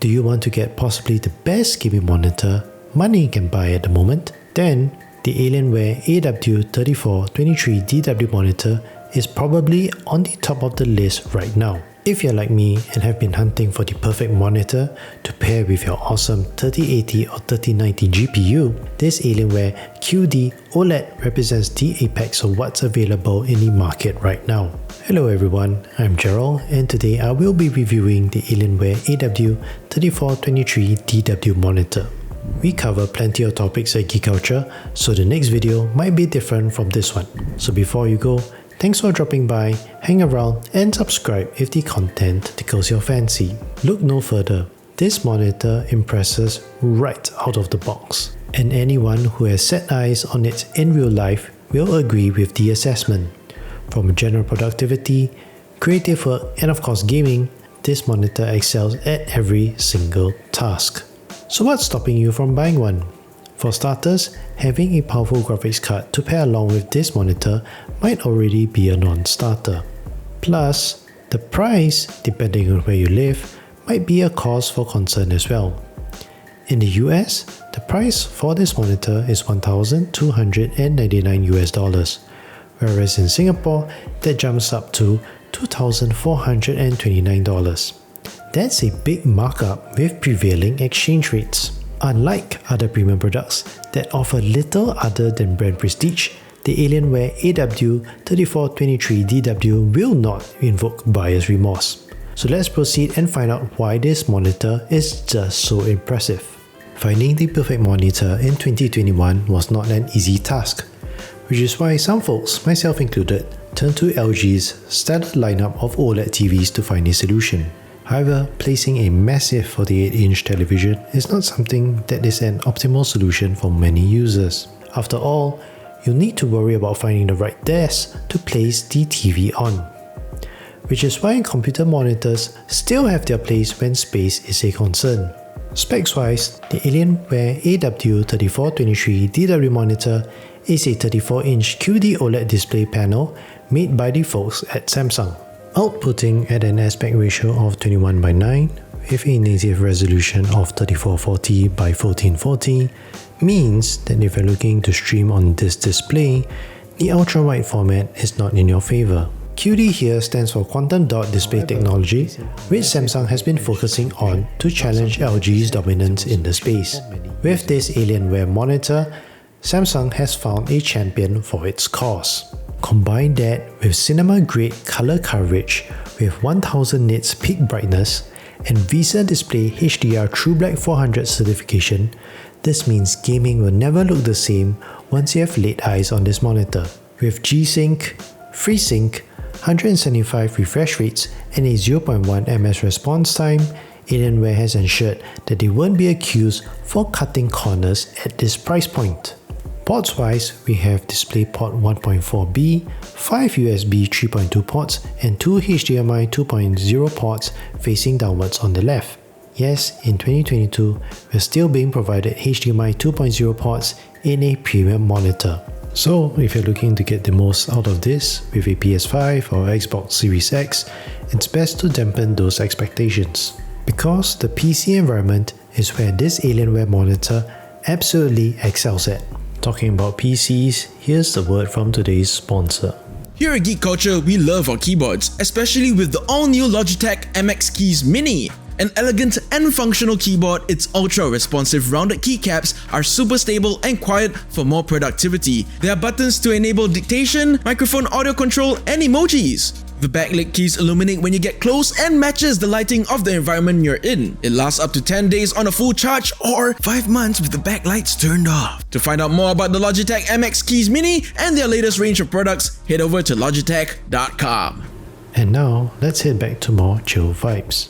Do you want to get possibly the best gaming monitor money can buy at the moment? Then the Alienware AW3423DW monitor is probably on the top of the list right now. If you're like me and have been hunting for the perfect monitor to pair with your awesome 3080 or 3090 GPU, this Alienware QD-OLED represents the apex of what's available in the market right now. Hello everyone, I'm Gerald and today I will be reviewing the Alienware AW3423DW monitor. We cover plenty of topics at Geek Culture, so the next video might be different from this one. So before you go, thanks for dropping by, hang around and subscribe if the content tickles your fancy. Look no further, this monitor impresses right out of the box. And anyone who has set eyes on it in real life will agree with the assessment. From general productivity, creative work and of course gaming, this monitor excels at every single task. So what's stopping you from buying one? For starters, having a powerful graphics card to pair along with this monitor might already be a non-starter. Plus, the price, depending on where you live, might be a cause for concern as well. In the US, the price for this monitor is $1,299 whereas in Singapore, that jumps up to $2,429. That's a big markup with prevailing exchange rates. Unlike other premium products that offer little other than brand prestige, the Alienware AW3423DW will not invoke buyer's remorse. So let's proceed and find out why this monitor is just so impressive. Finding the perfect monitor in 2021 was not an easy task, which is why some folks, myself included, turned to LG's standard lineup of OLED TVs to find a solution. However, placing a massive 48-inch television is not something that is an optimal solution for many users. After all, you'll need to worry about finding the right desk to place the TV on. Which is why computer monitors still have their place when space is a concern. Specs-wise, the Alienware AW3423DW monitor is a 34-inch QD-OLED display panel made by the folks at Samsung. Outputting at an aspect ratio of 21:9 with a native resolution of 3440 by 1440 means that if you're looking to stream on this display, the ultra-wide format is not in your favor. QD here stands for Quantum Dot Display Technology, which Samsung has been focusing on to challenge LG's dominance in the space. With this Alienware monitor, Samsung has found a champion for its cause. Combine that with cinema-grade color coverage with 1000 nits peak brightness and VESA Display HDR True Black 400 certification, this means gaming will never look the same once you have laid eyes on this monitor. With G-Sync, FreeSync, 175 refresh rates and a 0.1 ms response time, Alienware has ensured that they won't be accused for cutting corners at this price point. Ports wise, we have DisplayPort 1.4b, 5 USB 3.2 ports and 2 HDMI 2.0 ports facing downwards on the left. Yes, in 2022, we're still being provided HDMI 2.0 ports in a premium monitor. So if you're looking to get the most out of this with a PS5 or Xbox Series X, it's best to dampen those expectations. Because the PC environment is where this Alienware monitor absolutely excels at. Talking about PCs, here's the word from today's sponsor. Here at Geek Culture, we love our keyboards, especially with the all-new Logitech MX Keys Mini. An elegant and functional keyboard, its ultra-responsive rounded keycaps are super stable and quiet for more productivity. There are buttons to enable dictation, microphone audio control, and emojis. The backlit keys illuminate when you get close and matches the lighting of the environment you're in. It lasts up to 10 days on a full charge or 5 months with the backlights turned off. To find out more about the Logitech MX Keys Mini and their latest range of products, head over to logitech.com. And now, let's head back to more chill vibes.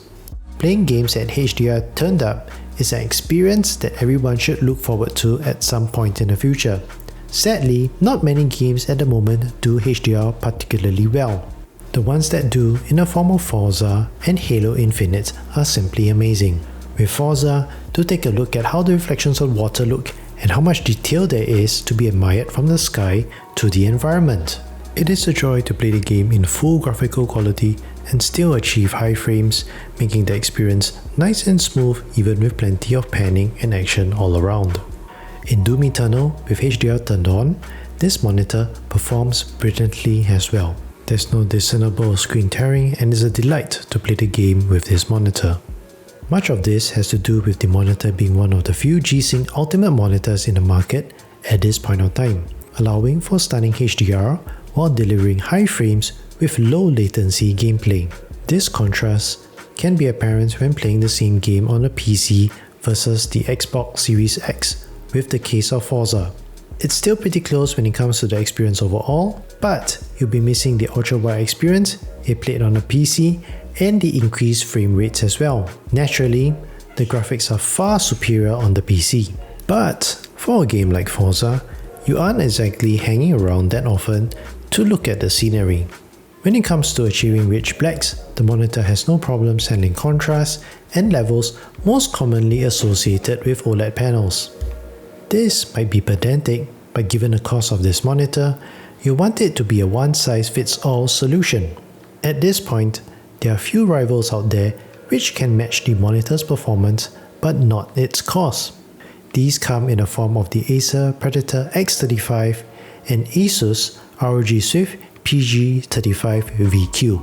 Playing games at HDR turned up is an experience that everyone should look forward to at some point in the future. Sadly, not many games at the moment do HDR particularly well. The ones that do, in the form of Forza and Halo Infinite, are simply amazing. With Forza, do take a look at how the reflections on water look and how much detail there is to be admired from the sky to the environment. It is a joy to play the game in full graphical quality and still achieve high frames, making the experience nice and smooth even with plenty of panning and action all around. In Doom Eternal, with HDR turned on, this monitor performs brilliantly as well. There's no discernible screen tearing and it's a delight to play the game with this monitor. Much of this has to do with the monitor being one of the few G-Sync Ultimate monitors in the market at this point of time, allowing for stunning HDR while delivering high frames with low latency gameplay. This contrast can be apparent when playing the same game on a PC versus the Xbox Series X with the case of Forza. It's still pretty close when it comes to the experience overall, but you'll be missing the ultra-wide experience it played on a PC and the increased frame rates as well. Naturally, the graphics are far superior on the PC. But for a game like Forza, you aren't exactly hanging around that often to look at the scenery. When it comes to achieving rich blacks, the monitor has no problems handling contrast and levels most commonly associated with OLED panels. This might be pedantic, but given the cost of this monitor, you want it to be a one-size-fits-all solution. At this point, there are few rivals out there which can match the monitor's performance but not its cost. These come in the form of the Acer Predator X35 and Asus ROG Swift PG35VQ.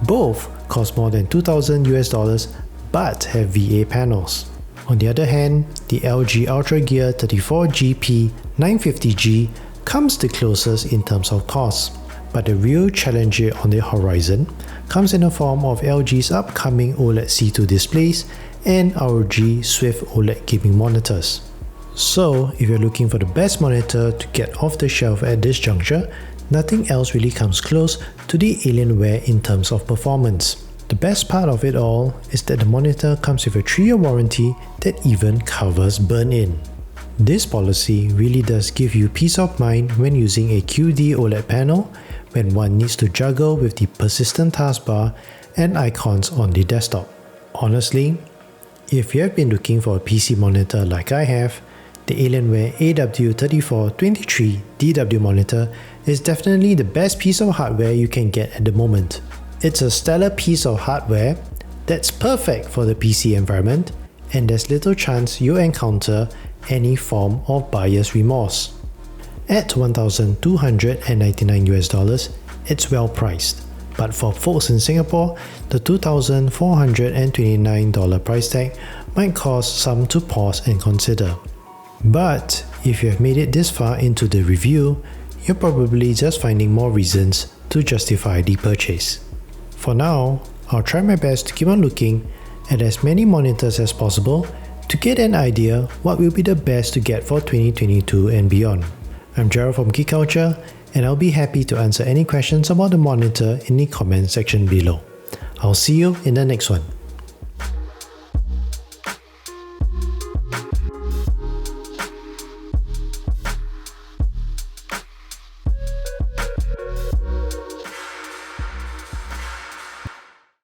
Both cost more than $2,000 but have VA panels. On the other hand, the LG Ultra Gear 34GP950G comes the closest in terms of cost, but the real challenger on the horizon comes in the form of LG's upcoming OLED C2 displays and ROG Swift OLED gaming monitors. So, if you're looking for the best monitor to get off the shelf at this juncture, nothing else really comes close to the Alienware in terms of performance. The best part of it all is that the monitor comes with a 3-year warranty that even covers burn-in. This policy really does give you peace of mind when using a QD-OLED panel when one needs to juggle with the persistent taskbar and icons on the desktop. Honestly, if you have been looking for a PC monitor like I have, the Alienware AW3423DW monitor is definitely the best piece of hardware you can get at the moment. It's a stellar piece of hardware that's perfect for the PC environment, and there's little chance you'll encounter any form of buyer's remorse. At $1,299, it's well priced, but for folks in Singapore, the $2,429 price tag might cause some to pause and consider. But if you have made it this far into the review, you're probably just finding more reasons to justify the purchase. For now, I'll try my best to keep on looking at as many monitors as possible to get an idea what will be the best to get for 2022 and beyond. I'm Gerald from Geek Culture, and I'll be happy to answer any questions about the monitor in the comment section below. I'll see you in the next one.